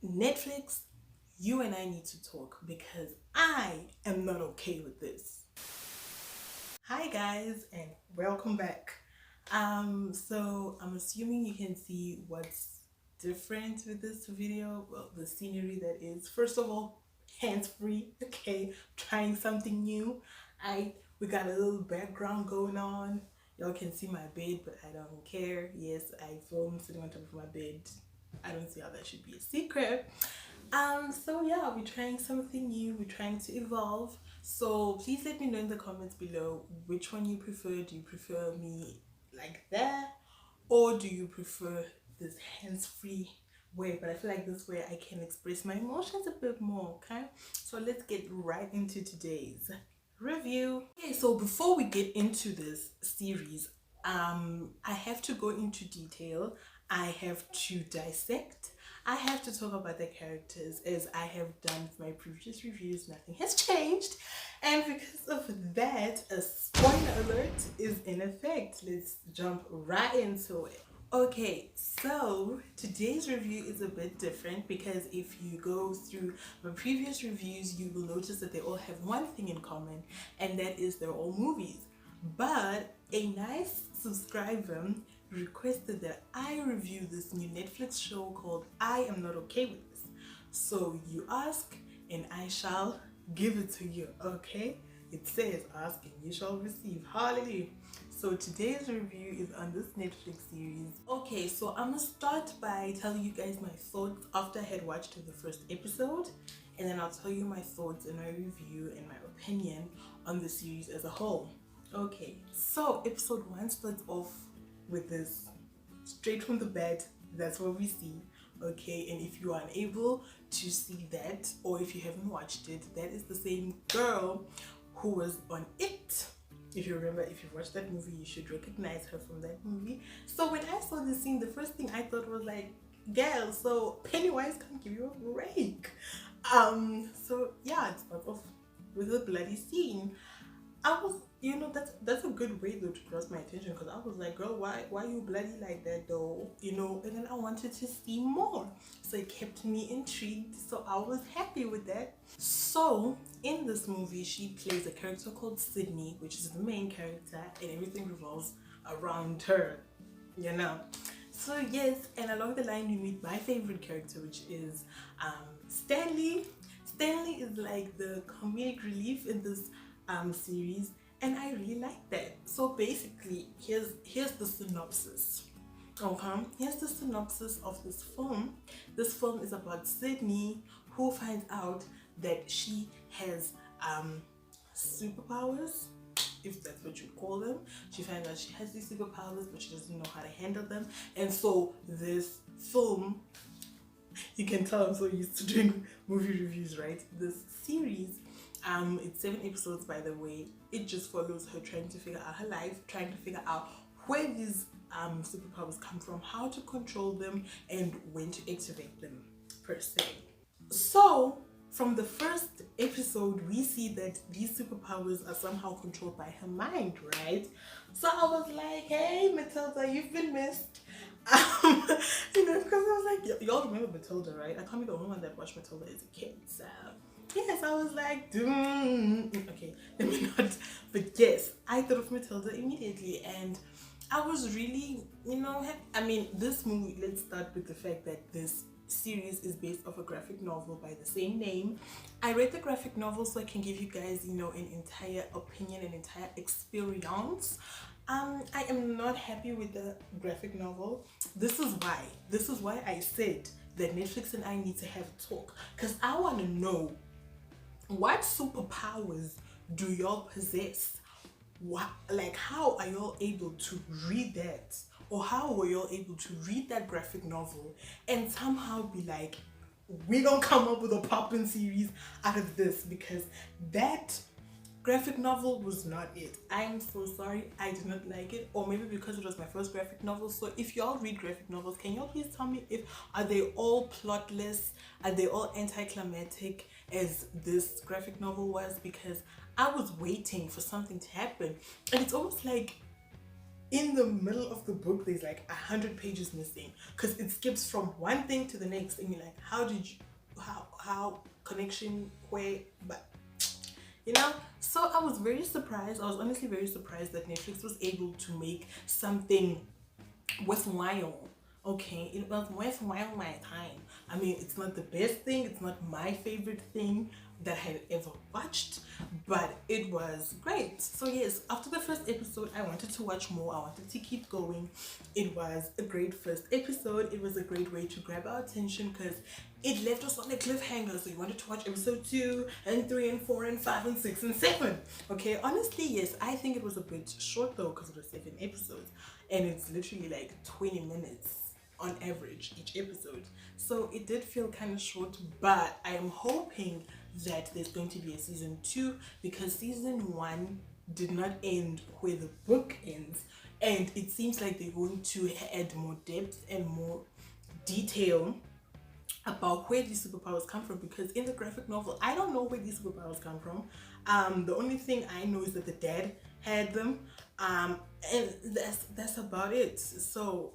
Netflix, you and I need to talk because I am not okay with this. Hi guys and welcome back. So I'm assuming you can see what's different with this video. Well, the scenery that is. First of all, hands-free. Okay, trying something new. We got a little background going on. Y'all can see my bed, but I don't care. Yes, I film sitting on top of my bed. I don't see how that should be a secret. So yeah, we're trying something new, we're trying to evolve. So please let me know in the comments below which one you prefer. Do you prefer me like that? Or do you prefer this hands-free way? But I feel like this way I can express my emotions a bit more, okay? So let's get right into today's review. Okay, so before we get into this series, I have to go into detail. I have to dissect. I have to talk about the characters as I have done with my previous reviews. Nothing has changed. And because of that, a spoiler alert is in effect. Let's jump right into it. Okay, so today's review is a bit different because if you go through my previous reviews, you will notice that they all have one thing in common, and that is they're all movies. But a nice subscriber requested that I review this new Netflix show called I Am Not Okay With This. So you ask, and I shall give it to you, okay? It says, ask and you shall receive. Hallelujah. So today's review is on this Netflix series. Okay, so I'm gonna start by telling you guys my thoughts after I had watched the first episode, and then I'll tell you my thoughts and my review and my opinion on the series as a whole. Okay, so episode 1 starts off with this straight from the bed. That's what we see. Okay, and if you are unable to see that, or if you haven't watched it, that is the same girl who was on It. If you remember, if you've watched that movie, you should recognize her from that movie. So when I saw this scene, the first thing I thought was like, girl, so Pennywise can give you a break. So yeah, it starts off with a bloody scene. I was, that's a good way though to grasp my attention, because I was like, girl, why you bloody like that though? And then I wanted to see more. So it kept me intrigued. So I was happy with that. So in this movie, she plays a character called Sydney, which is the main character, and everything revolves around her, you know. So yes, and along the line we meet my favorite character, which is Stanley. Stanley is like the comedic relief in this series, and I really like that. So basically, here's the synopsis. Okay, here's the synopsis of this film. This film is about Sydney, who finds out that she has superpowers, if that's what you call them. She finds out she has these superpowers, but she doesn't know how to handle them. And so this film, you can tell I'm so used to doing movie reviews, right? This series, it's 7 episodes, by the way. It just follows her trying to figure out her life, trying to figure out where these superpowers come from, how to control them, and when to activate them, per se. So from the first episode, we see that these superpowers are somehow controlled by her mind, right? So I was like, hey Matilda, you've been missed. Because I was like, y'all remember Matilda, right? I can't be the only one that watched Matilda as a kid. So yes, I was like, okay, let me not. But yes, I thought of Matilda immediately, and I was really, this movie, let's start with the fact that this series is based off a graphic novel by the same name. I read the graphic novel so I can give you guys, an entire opinion, an entire experience. I am not happy with the graphic novel. This is why I said that Netflix and I need to have a talk, because I want to know, what superpowers do y'all possess? How are y'all able to read that, or how were y'all able to read that graphic novel and somehow be like, we gonna come up with a poppin' series out of this? Because that graphic novel was not it. I am so sorry, I did not like it, or maybe because it was my first graphic novel. So if y'all read graphic novels, can y'all please tell me, are they all plotless, are they all anticlimactic as this graphic novel was? Because I was waiting for something to happen, and it's almost like in the middle of the book there's like 100 pages missing because it skips from one thing to the next, and you're like, how did you, how connection where, but you know. So I was very surprised. I was honestly very surprised that Netflix was able to make something worthwhile. Okay, it was worthwhile my time. I mean, it's not the best thing, it's not my favorite thing that I had ever watched, but it was great. So yes, after the first episode I wanted to watch more, I wanted to keep going. It was a great first episode. It was a great way to grab our attention because it left us on a cliffhanger, so you wanted to watch episode 2 and 3 and 4 and 5 and 6 and 7. Okay, honestly yes, I think it was a bit short though because it was 7 episodes and it's literally like 20 minutes on average each episode, so it did feel kind of short. But I am hoping that there's going to be a season 2 because season 1 did not end where the book ends, and it seems like they're going to add more depth and more detail about where these superpowers come from, because in the graphic novel I don't know where these superpowers come from. The only thing I know is that the dad had them, and that's about it. So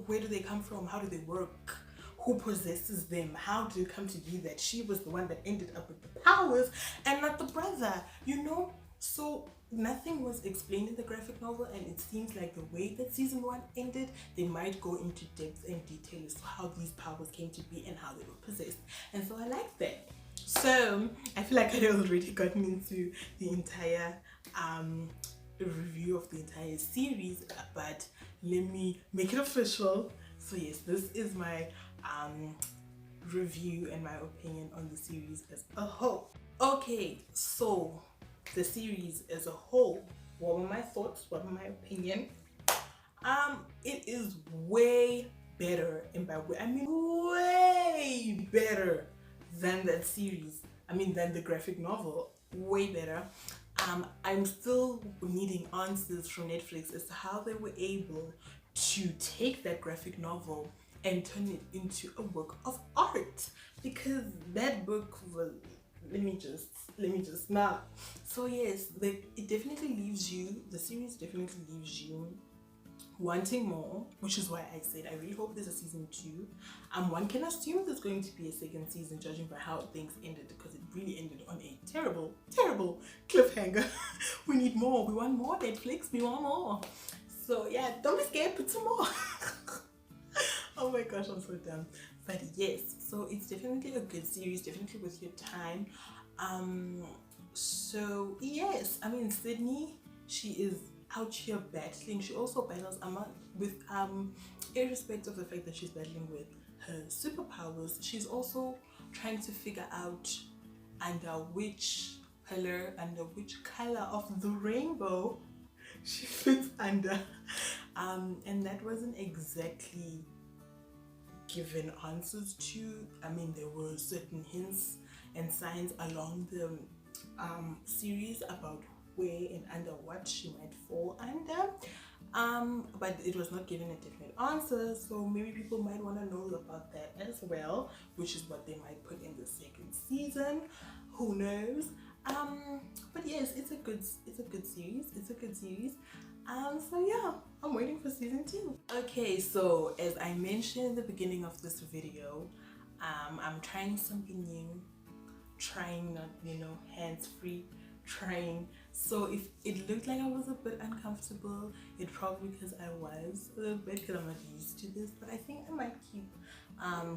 where do they come from? How do they work? Who possesses them? How did it come to be that she was the one that ended up with the powers and not the brother, you know? So nothing was explained in the graphic novel, and it seems like the way that season 1 ended, they might go into depth and detail as to how these powers came to be and how they were possessed, and so I like that. So I feel like I had already gotten into the entire review of the entire series, but let me make it official. So yes, this is my review and my opinion on the series as a whole. Okay, so the series as a whole, what were my thoughts, what were my opinion? It is way better, and by way I mean way better than that series. I mean than the graphic novel, way better. I'm still needing answers from Netflix as to how they were able to take that graphic novel and turn it into a work of art, because that book was, let me just now. So yes, it definitely leaves you, the series definitely leaves you wanting more, which is why I said I really hope there's a season 2. One can assume there's going to be a second season, judging by how things ended, because it really ended on a terrible cliffhanger. We need more, we want more Netflix, we want more. So yeah, don't be scared, put some more. Oh my gosh, I'm so dumb. But yes, so it's definitely a good series, definitely worth your time. So yes, I mean, Sydney, she is out here battling. She also battles with irrespective of the fact that she's battling with her superpowers, she's also trying to figure out under which pillar, under which color of the rainbow she fits under. And that wasn't exactly given answers to. I mean, there were certain hints and signs along the series about where and under what she might fall under, but it was not given a definite answer, so maybe people might want to know about that as well, which is what they might put in the second season, who knows. But yes, it's a good series, so yeah, I'm waiting for season 2. Okay, so as I mentioned in the beginning of this video, I'm trying something new, trying not, hands-free, trying. So if it looked like I was a bit uncomfortable, it probably because I was a little bit, because I'm not used to this, but I think I might keep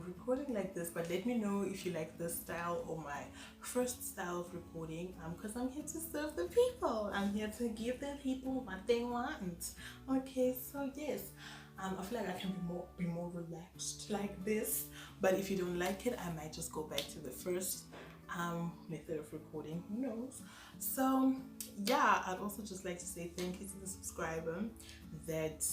recording like this. But let me know if you like this style or my first style of recording, because I'm here to serve the people. I'm here to give the people what they want. Okay, so yes, I feel like I can be more relaxed like this, but if you don't like it, I might just go back to the first method of recording, who knows. So yeah, I'd also just like to say thank you to the subscriber that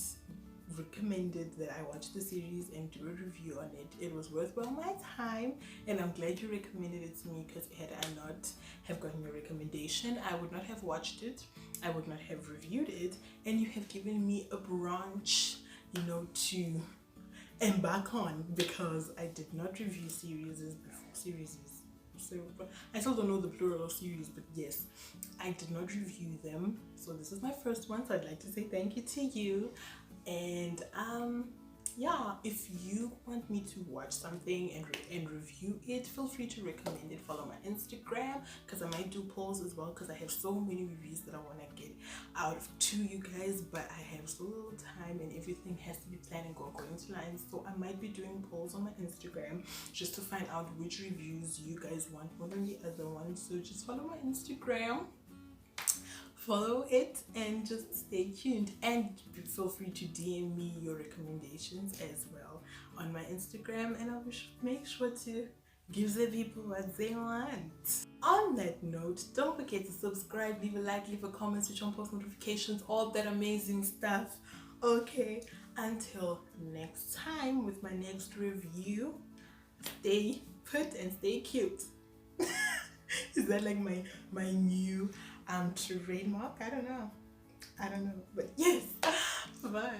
recommended that I watch the series and do a review on it. It was worthwhile my time, and I'm glad you recommended it to me, because had I not have gotten your recommendation, I would not have watched it, I would not have reviewed it, and you have given me a branch, to embark on, because I did not review series before. So, but I still don't know the plural of series, but yes, I did not review them. So this is my first one. So I'd like to say thank you to you. And yeah, if you want me to watch something and review it, feel free to recommend it. Follow my Instagram, because I might do polls as well, because I have so many reviews that I want to get out to you guys, but I have so little time and everything has to be planned and go according to line. So I might be doing polls on my Instagram just to find out which reviews you guys want more than the other one. So just follow my Instagram, follow it, and just stay tuned, and feel free to DM me your recommendations as well on my Instagram, and I'll make sure to give the people what they want. On that note, don't forget to subscribe, leave a like, leave a comment, switch on post notifications, all that amazing stuff. Okay, until next time with my next review, stay put and stay cute. Is that like my new trademark? I don't know, but yes. Bye.